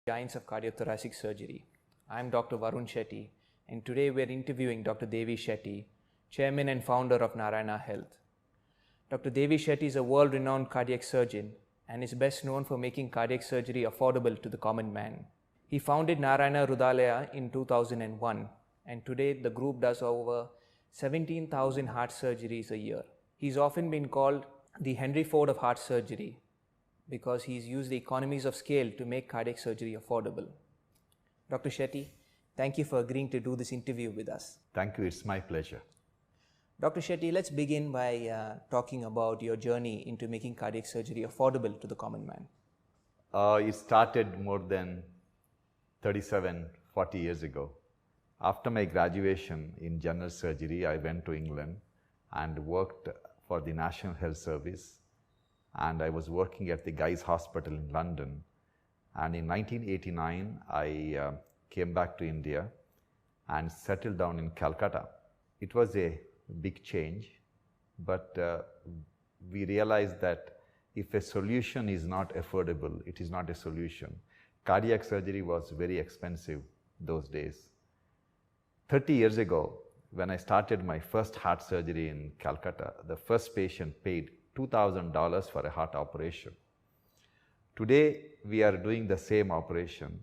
Giants of Cardiothoracic Surgery. I'm Dr. Varun Shetty, and today we're interviewing Dr. Devi Shetty, Chairman and Founder of Narayana Health. Dr. Devi Shetty is a world-renowned cardiac surgeon and is best known for making cardiac surgery affordable to the common man. He founded Narayana Hrudayalaya in 2001, and today the group does over 17,000 heart surgeries a year. He's often been called the Henry Ford of heart surgery because he's used the economies of scale to make cardiac surgery affordable. Dr. Shetty, thank you for agreeing to do this interview with us. Thank you, it's my pleasure. Dr. Shetty, let's begin by talking about your journey into making cardiac surgery affordable to the common man. It started more than 40 years ago. After my graduation in general surgery, I went to England and worked for the National Health Service, and I was working at the Guy's Hospital in London. And in 1989, I came back to India and settled down in Calcutta. It was a big change, but we realized that if a solution is not affordable, it is not a solution. Cardiac surgery was very expensive those days. 30 years ago, when I started my first heart surgery in Calcutta, the first patient paid $2,000 for a heart operation. Today, we are doing the same operation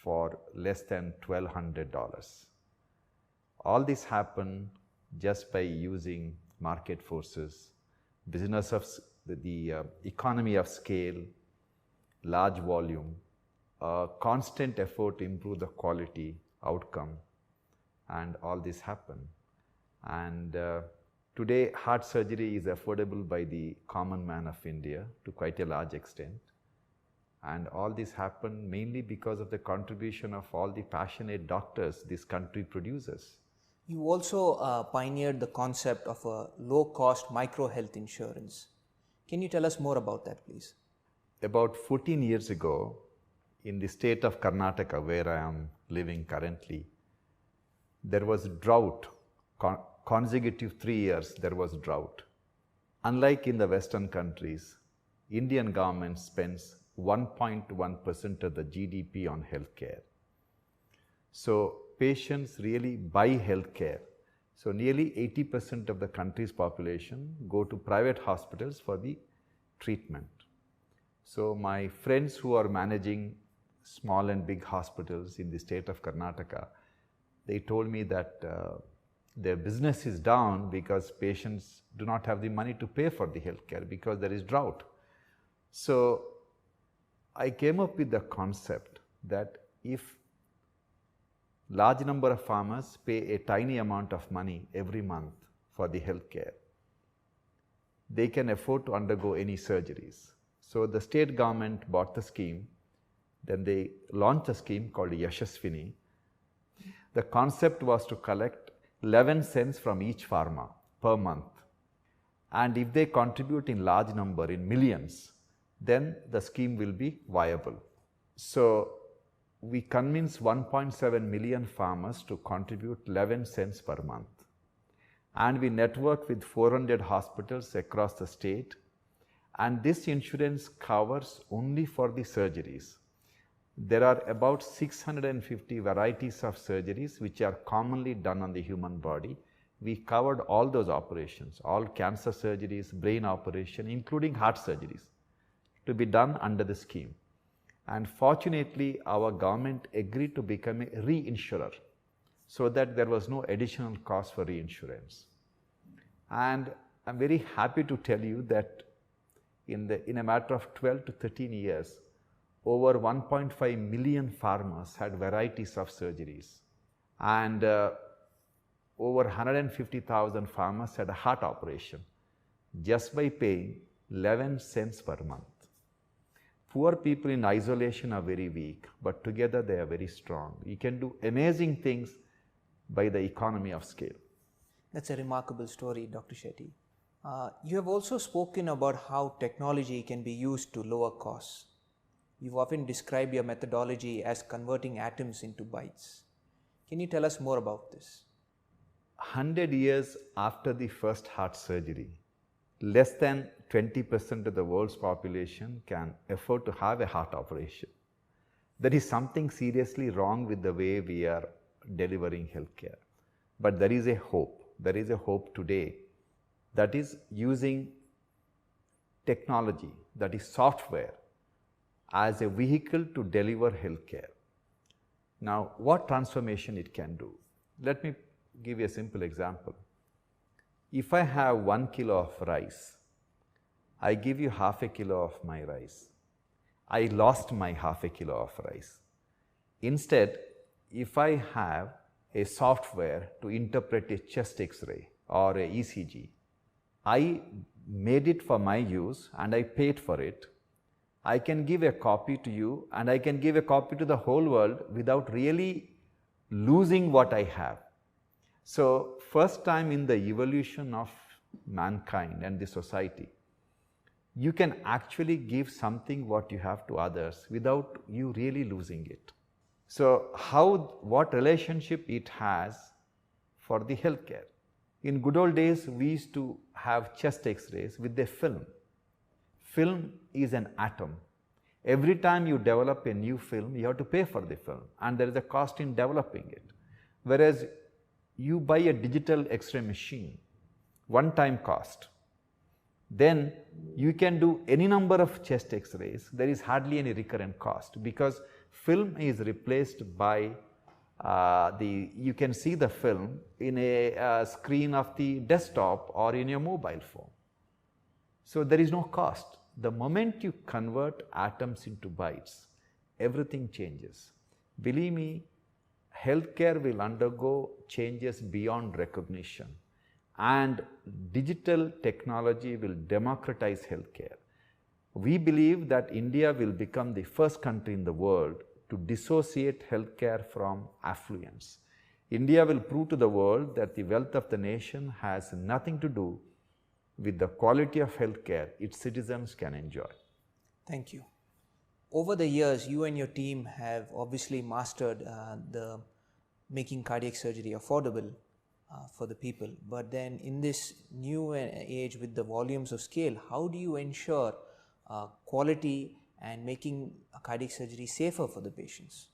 for less than $1,200. All this happened just by using market forces, business of the economy of scale, large volume, constant effort to improve the quality outcome, and all this happened. And today, heart surgery is affordable by the common man of India to quite a large extent. And all this happened mainly because of the contribution of all the passionate doctors this country produces. You also pioneered the concept of a low-cost micro-health insurance. Can you tell us more about that, please? About 14 years ago, in the state of Karnataka, where I am living currently, there was drought. Consecutive 3 years, there was drought. Unlike in the Western countries, Indian government spends 1.1% of the GDP on healthcare. So patients really buy healthcare. So nearly 80% of the country's population go to private hospitals for the treatment. So my friends who are managing small and big hospitals in the state of Karnataka, they told me that their business is down because patients do not have the money to pay for the healthcare because there is drought. So I came up with the concept that if large number of farmers pay a tiny amount of money every month for the healthcare, they can afford to undergo any surgeries. So the state government bought the scheme, then they launched a scheme called Yashaswini. The concept was to collect 11 cents from each farmer per month. And if they contribute in large number, in millions, then the scheme will be viable. So we convinced 1.7 million farmers to contribute 11 cents per month. And we network with 400 hospitals across the state. And this insurance covers only for the surgeries. There are about 650 varieties of surgeries which are commonly done on the human body. We covered all those operations, all cancer surgeries, brain operation, including heart surgeries, to be done under the scheme. And fortunately, our government agreed to become a reinsurer so that there was no additional cost for reinsurance. And I'm very happy to tell you that in a matter of 12 to 13 years, over 1.5 million farmers had varieties of surgeries, and over 150,000 farmers had a heart operation just by paying 11 cents per month. Poor people in isolation are very weak, but together they are very strong. You can do amazing things by the economy of scale. That's a remarkable story, Dr. Shetty. You have also spoken about how technology can be used to lower costs. You've often described your methodology as converting atoms into bytes. Can you tell us more about this? 100 years after the first heart surgery, less than 20% of the world's population can afford to have a heart operation. there is something seriously wrong with the way we are delivering healthcare. But there is a hope. There is a hope today that is using technology, that is software, as a vehicle to deliver healthcare. Now, what transformation it can do? Let me give you a simple example. If I have 1 kilo of rice, I give you half a kilo of my rice. I lost my half a kilo of rice. Instead, if I have a software to interpret a chest X-ray or a ECG, I made it for my use and I paid for it. I can give a copy to you and I can give a copy to the whole world without really losing what I have. So, first time in the evolution of mankind and the society, you can actually give something what you have to others without you really losing it. So, what relationship it has for the healthcare? In good old days, we used to have chest X-rays with a film. Film is an atom. Every time you develop a new film, you have to pay for the film and there is a cost in developing it. Whereas you buy a digital X-ray machine, one-time cost. Then you can do any number of chest X-rays, there is hardly any recurrent cost because film is replaced by you can see the film in a screen of the desktop or in your mobile phone. So there is no cost. The moment you convert atoms into bytes, everything changes. Believe me, healthcare will undergo changes beyond recognition. And digital technology will democratize healthcare. We believe that India will become the first country in the world to dissociate healthcare from affluence. India will prove to the world that the wealth of the nation has nothing to do with the quality of healthcare its citizens can enjoy. Thank you. Over the years, you and your team have obviously mastered the making cardiac surgery affordable for the people. But then in this new age with the volumes of scale, how do you ensure quality and making cardiac surgery safer for the patients?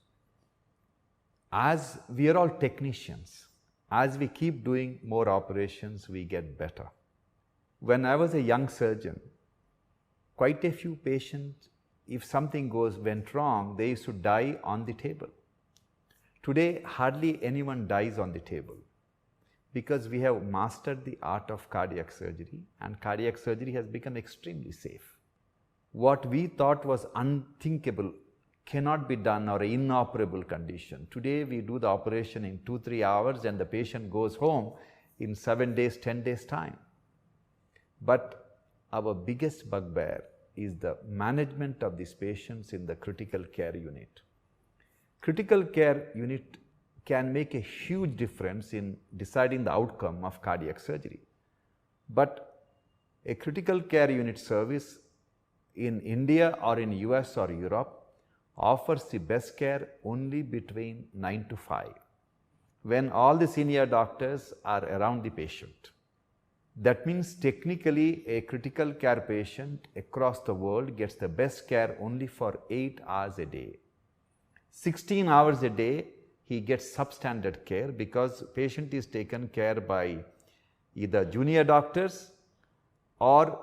As we are all technicians, as we keep doing more operations, we get better. When I was a young surgeon, quite a few patients, if something went wrong, they used to die on the table. Today, hardly anyone dies on the table because we have mastered the art of cardiac surgery and cardiac surgery has become extremely safe. What we thought was unthinkable, cannot be done or inoperable condition. Today, we do the operation in 2-3 hours and the patient goes home in 7 days, 10 days time. But our biggest bugbear is the management of these patients in the critical care unit. Critical care unit can make a huge difference in deciding the outcome of cardiac surgery. But a critical care unit service in India or in US or Europe offers the best care only between 9 to 5, when all the senior doctors are around the patient. That means technically a critical care patient across the world gets the best care only for 8 hours a day. 16 hours a day he gets substandard care because patient is taken care by either junior doctors or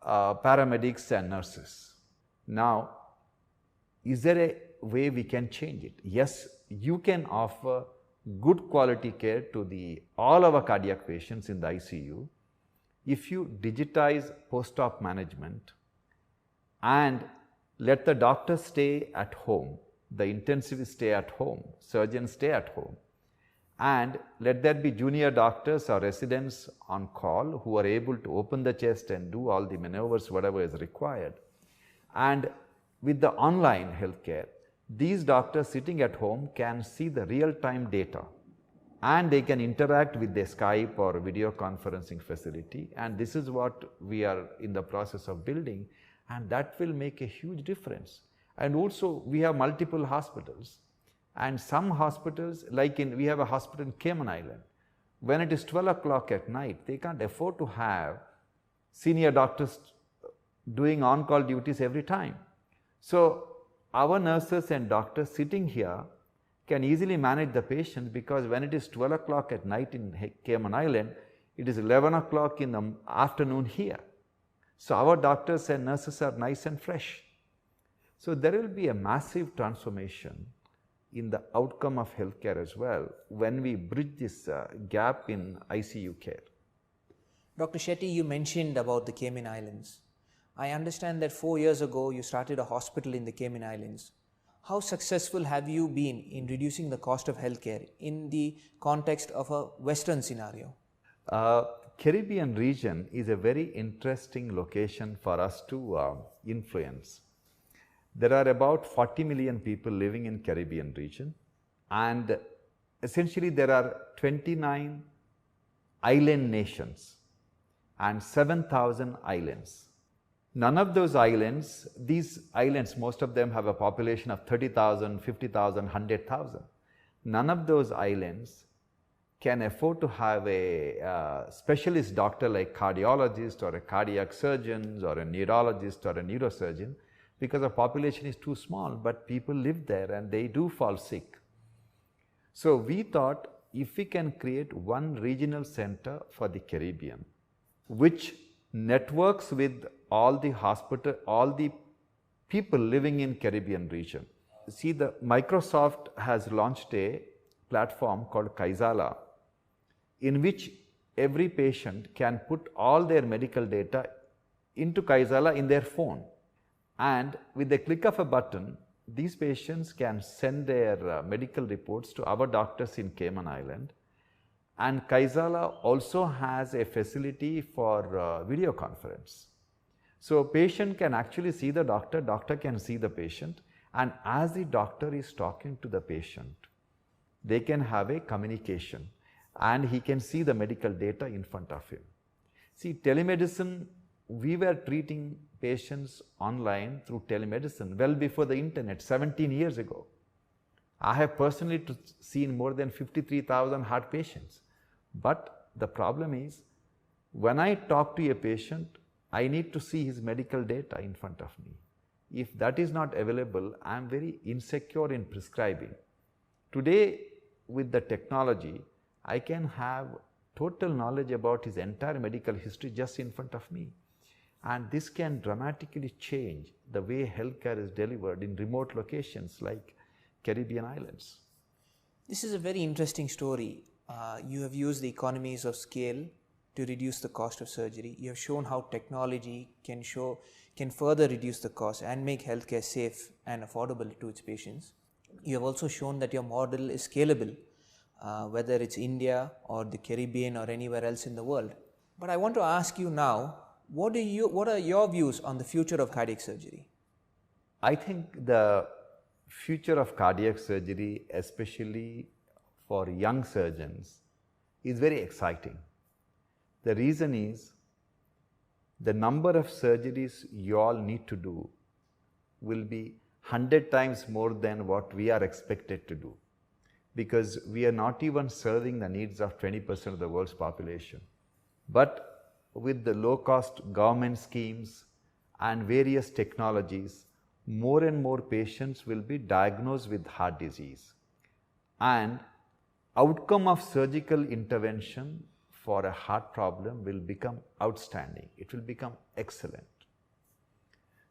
paramedics and nurses. Now, is there a way we can change it? Yes, you can offer good quality care to all our cardiac patients in the ICU if you digitize post-op management and let the doctor stay at home, the intensivist stay at home, surgeons stay at home, and let there be junior doctors or residents on call who are able to open the chest and do all the maneuvers, whatever is required. And with the online healthcare, these doctors sitting at home can see the real-time data and they can interact with the Skype or video conferencing facility, and this is what we are in the process of building, and that will make a huge difference. And also we have multiple hospitals, and some hospitals, like we have a hospital in Cayman Island, when it is 12 o'clock at night, they can't afford to have senior doctors doing on-call duties every time. So our nurses and doctors sitting here can easily manage the patient, because when it is 12 o'clock at night in Cayman Island, it is 11 o'clock in the afternoon here. So our doctors and nurses are nice and fresh. So there will be a massive transformation in the outcome of healthcare as well when we bridge this gap in ICU care. Dr. Shetty, you mentioned about the Cayman Islands. I understand that 4 years ago you started a hospital in the Cayman Islands. How successful have you been in reducing the cost of healthcare in the context of a Western scenario? Caribbean region is a very interesting location for us to influence. There are about 40 million people living in Caribbean region, and essentially there are 29 island nations and 7,000 islands. None of those islands, these islands, most of them have a population of 30,000, 50,000, 100,000. None of those islands can afford to have a specialist doctor like cardiologist or a cardiac surgeon or a neurologist or a neurosurgeon, because the population is too small, but people live there and they do fall sick. So we thought, if we can create one regional center for the Caribbean, which networks with all the hospital, all the people living in Caribbean region. See, the Microsoft has launched a platform called Kaizala, in which every patient can put all their medical data into Kaizala in their phone. And with the click of a button, these patients can send their medical reports to our doctors in Cayman Island. And Kaizala also has a facility for video conference. So patient can actually see the doctor, doctor can see the patient, and as the doctor is talking to the patient, they can have a communication and he can see the medical data in front of him. See, telemedicine, we were treating patients online through telemedicine well before the internet, 17 years ago. I have personally seen more than 53,000 heart patients. But the problem is, when I talk to a patient, I need to see his medical data in front of me. If that is not available, I am very insecure in prescribing. Today, with the technology, I can have total knowledge about his entire medical history just in front of me. And this can dramatically change the way healthcare is delivered in remote locations like Caribbean islands. This is a very interesting story. You have used the economies of scale to reduce the cost of surgery. You have shown how technology can further reduce the cost and make healthcare safe and affordable to its patients. You have also shown that your model is scalable, whether it's India or the Caribbean or anywhere else in the world. But I want to ask you now, what are your views on the future of cardiac surgery? I think the future of cardiac surgery, especially for young surgeons, is very exciting. The reason is, the number of surgeries you all need to do will be 100 times more than what we are expected to do, because we are not even serving the needs of 20% of the world's population. But with the low-cost government schemes and various technologies, more and more patients will be diagnosed with heart disease. And outcome of surgical intervention for a heart problem will become outstanding. It will become excellent.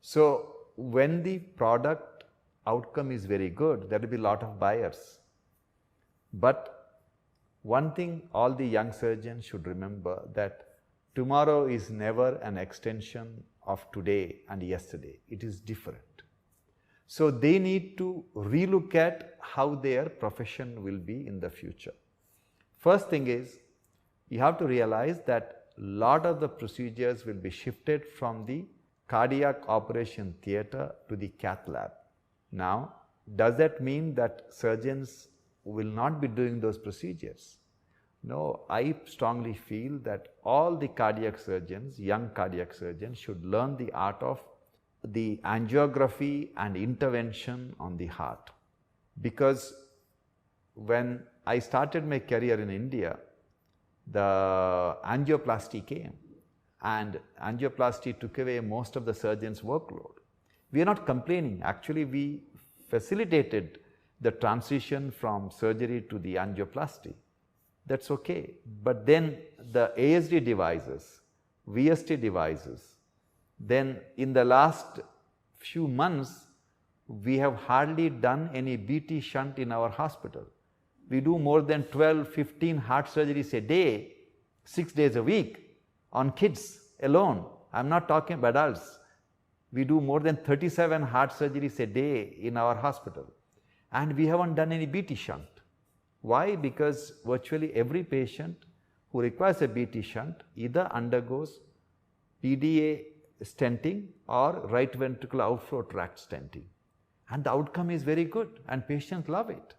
So when the product outcome is very good, there will be a lot of buyers. But one thing all the young surgeons should remember, that tomorrow is never an extension of today and yesterday. It is different. So they need to relook at how their profession will be in the future. First thing is, you have to realize that a lot of the procedures will be shifted from the cardiac operation theatre to the cath lab. Now, does that mean that surgeons will not be doing those procedures? No, I strongly feel that all the cardiac surgeons, young cardiac surgeons, should learn the art of the angiography and intervention on the heart. Because when I started my career in India, the angioplasty came, and angioplasty took away most of the surgeon's workload. We are not complaining. Actually, we facilitated the transition from surgery to the angioplasty. That's okay. But then the ASD devices, VST devices, then in the last few months, we have hardly done any BT shunt in our hospital. We do more than 12, 15 heart surgeries a day, 6 days a week on kids alone. I'm not talking about adults. We do more than 37 heart surgeries a day in our hospital, and we haven't done any BT shunt. Why? Because virtually every patient who requires a BT shunt either undergoes PDA stenting or right ventricular outflow tract stenting, and the outcome is very good and patients love it.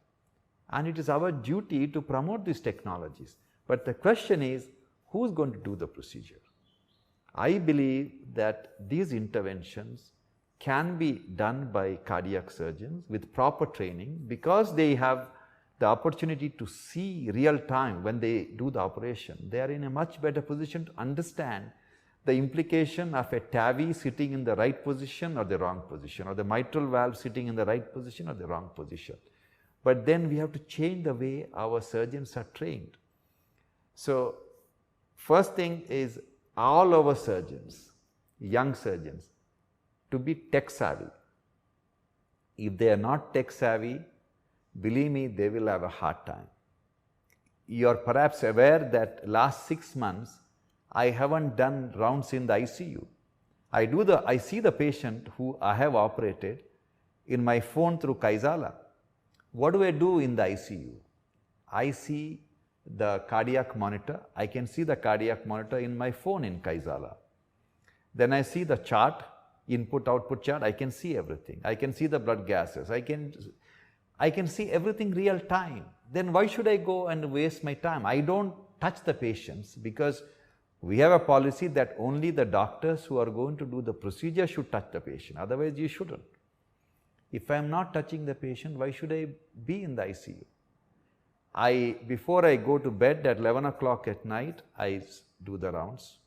And it is our duty to promote these technologies. But the question is, who's going to do the procedure? I believe that these interventions can be done by cardiac surgeons with proper training, because they have the opportunity to see real time when they do the operation. They are in a much better position to understand the implication of a TAVI sitting in the right position or the wrong position, or the mitral valve sitting in the right position or the wrong position. But then we have to change the way our surgeons are trained. So first thing is, all our surgeons, young surgeons, to be tech savvy. If they are not tech savvy, believe me, they will have a hard time. You are perhaps aware that last 6 months, I haven't done rounds in the ICU. I see the patient who I have operated in my phone through Kaizala. What do I do in the ICU? I see the cardiac monitor. I can see the cardiac monitor in my phone in Kaizala. Then I see the chart, input-output chart. I can see everything. I can see the blood gases. I can see everything real time. Then why should I go and waste my time? I don't touch the patients, because we have a policy that only the doctors who are going to do the procedure should touch the patient. Otherwise, you shouldn't. If I am not touching the patient, why should I be in the ICU? Before I go to bed at 11 o'clock at night, I do the rounds.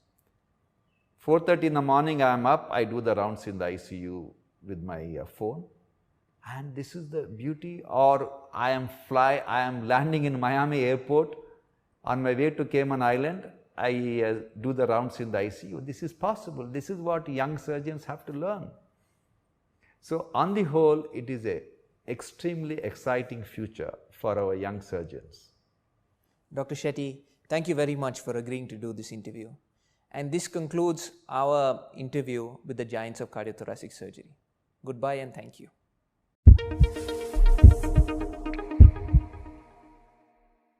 4:30 in the morning, I am up, I do the rounds in the ICU with my phone. And this is the beauty. Or I am landing in Miami airport on my way to Cayman Island, I do the rounds in the ICU. This is possible. This is what young surgeons have to learn. So on the whole, it is an extremely exciting future for our young surgeons. Dr. Shetty, thank you very much for agreeing to do this interview. And this concludes our interview with the giants of cardiothoracic surgery. Goodbye and thank you.